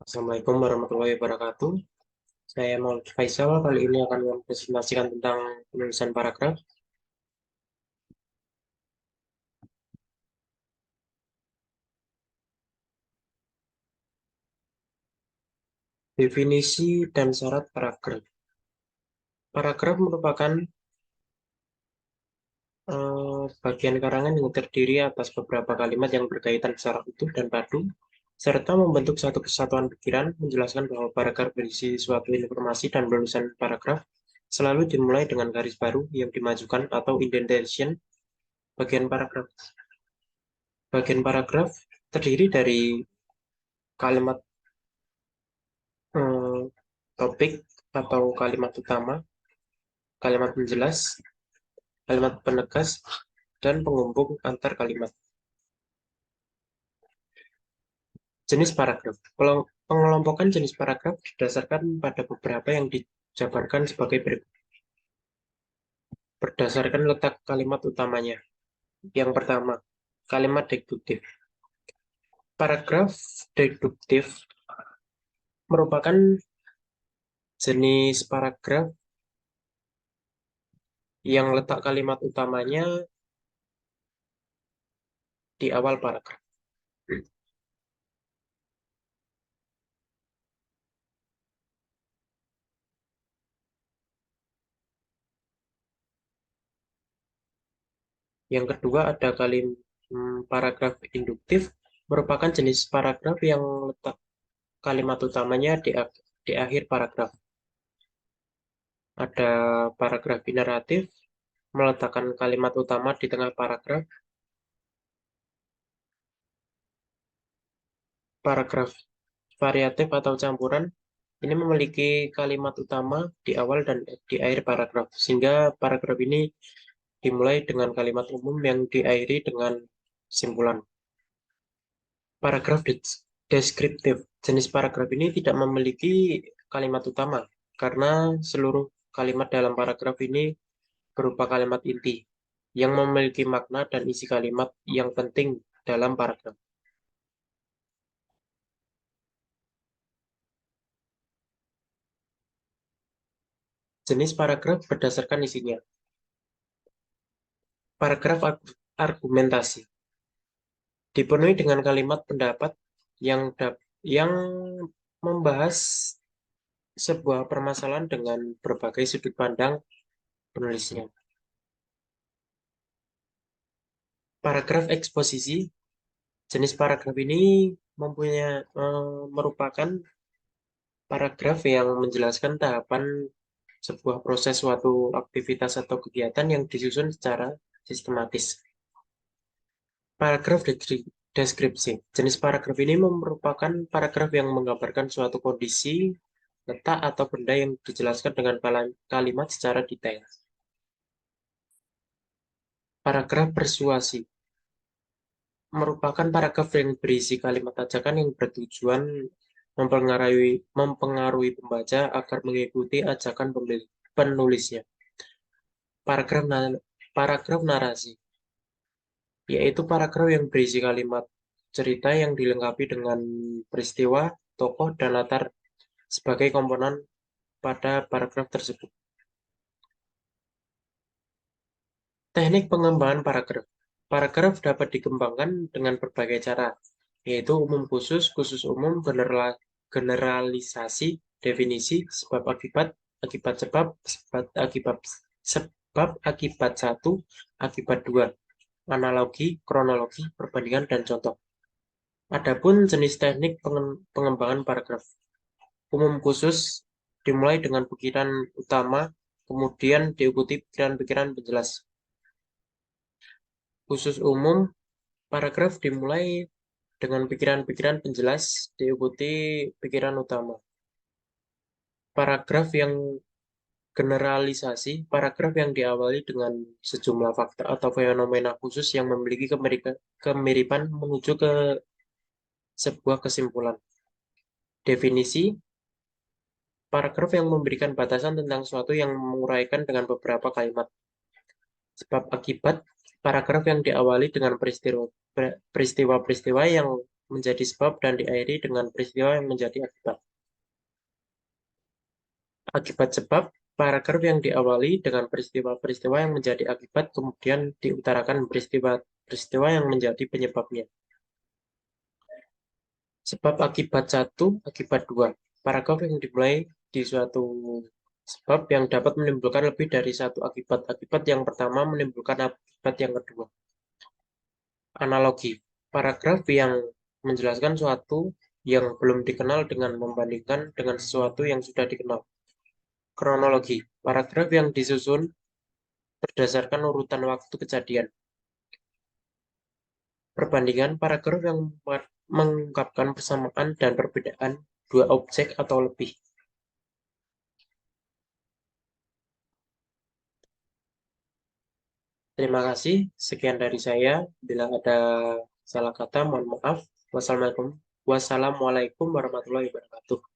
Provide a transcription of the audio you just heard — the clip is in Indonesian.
Assalamualaikum warahmatullahi wabarakatuh. Saya Muhammad Faisal. Kali ini akan mempresentasikan tentang penulisan paragraf. Definisi dan syarat paragraf. Paragraf merupakan bagian karangan yang terdiri atas beberapa kalimat yang berkaitan secara utuh dan padu, serta membentuk satu kesatuan pikiran, menjelaskan bahwa paragraf berisi suatu informasi dan penulisan paragraf selalu dimulai dengan garis baru yang dimajukan atau indentation. Bagian paragraf. Bagian paragraf terdiri dari kalimat eh, topik atau kalimat utama, kalimat penjelas, kalimat penegas, dan penghubung antar kalimat. Jenis paragraf. Pengelompokan jenis paragraf didasarkan pada beberapa yang dijabarkan sebagai berikut. Berdasarkan letak kalimat utamanya. Yang pertama, kalimat deduktif. Paragraf deduktif merupakan jenis paragraf yang letak kalimat utamanya di awal paragraf. Yang kedua ada paragraf induktif, merupakan jenis paragraf yang letak kalimat utamanya di akhir paragraf. Ada paragraf generatif, meletakkan kalimat utama di tengah paragraf. Paragraf variatif atau campuran, ini memiliki kalimat utama di awal dan di akhir paragraf, sehingga paragraf ini dimulai dengan kalimat umum yang diakhiri dengan simpulan. Paragraf deskriptif. Jenis paragraf ini tidak memiliki kalimat utama karena seluruh kalimat dalam paragraf ini berupa kalimat inti yang memiliki makna dan isi kalimat yang penting dalam paragraf. Jenis paragraf berdasarkan isinya. Paragraf argumentasi dipenuhi dengan kalimat pendapat yang membahas sebuah permasalahan dengan berbagai sudut pandang penulisnya. Paragraf eksposisi, jenis paragraf ini merupakan paragraf yang menjelaskan tahapan sebuah proses suatu aktivitas atau kegiatan yang disusun secara sistematis. Paragraf deskripsi. Jenis paragraf ini merupakan paragraf yang menggambarkan suatu kondisi, letak, atau benda yang dijelaskan dengan kalimat secara detail. Paragraf persuasi merupakan paragraf yang berisi kalimat ajakan yang bertujuan mempengaruhi pembaca agar mengikuti ajakan penulisnya. Paragraf narasi, yaitu paragraf yang berisi kalimat cerita yang dilengkapi dengan peristiwa, tokoh, dan latar sebagai komponen pada paragraf tersebut. Teknik pengembangan paragraf. Paragraf dapat dikembangkan dengan berbagai cara, yaitu umum khusus, khusus umum, generalisasi, definisi, sebab akibat, akibat sebab, sebab akibat satu, akibat dua, analogi, kronologi, perbandingan, dan contoh. Adapun jenis teknik pengembangan paragraf. Umum khusus dimulai dengan pikiran utama, kemudian diikuti pikiran-pikiran penjelas. Khusus umum, paragraf dimulai dengan pikiran-pikiran penjelas, diikuti pikiran utama. Paragraf yang generalisasi, paragraf yang diawali dengan sejumlah fakta atau fenomena khusus yang memiliki kemiripan menuju ke sebuah kesimpulan. Definisi, paragraf yang memberikan batasan tentang sesuatu yang menguraikan dengan beberapa kalimat. Sebab akibat, paragraf yang diawali dengan peristiwa-peristiwa yang menjadi sebab dan diakhiri dengan peristiwa yang menjadi akibat. Akibat sebab, paragraf yang diawali dengan peristiwa-peristiwa yang menjadi akibat kemudian diutarakan peristiwa-peristiwa yang menjadi penyebabnya. Sebab akibat 1, akibat 2. Paragraf yang dimulai di suatu sebab yang dapat menimbulkan lebih dari satu akibat. Akibat yang pertama menimbulkan akibat yang kedua. Analogi. Paragraf yang menjelaskan suatu yang belum dikenal dengan membandingkan dengan sesuatu yang sudah dikenal. Kronologi. Paragraf yang disusun berdasarkan urutan waktu kejadian. Perbandingan paragraf yang mengungkapkan persamaan dan perbedaan dua objek atau lebih. Terima kasih. Sekian dari saya. Bila ada salah kata, mohon maaf. Wassalamualaikum warahmatullahi wabarakatuh.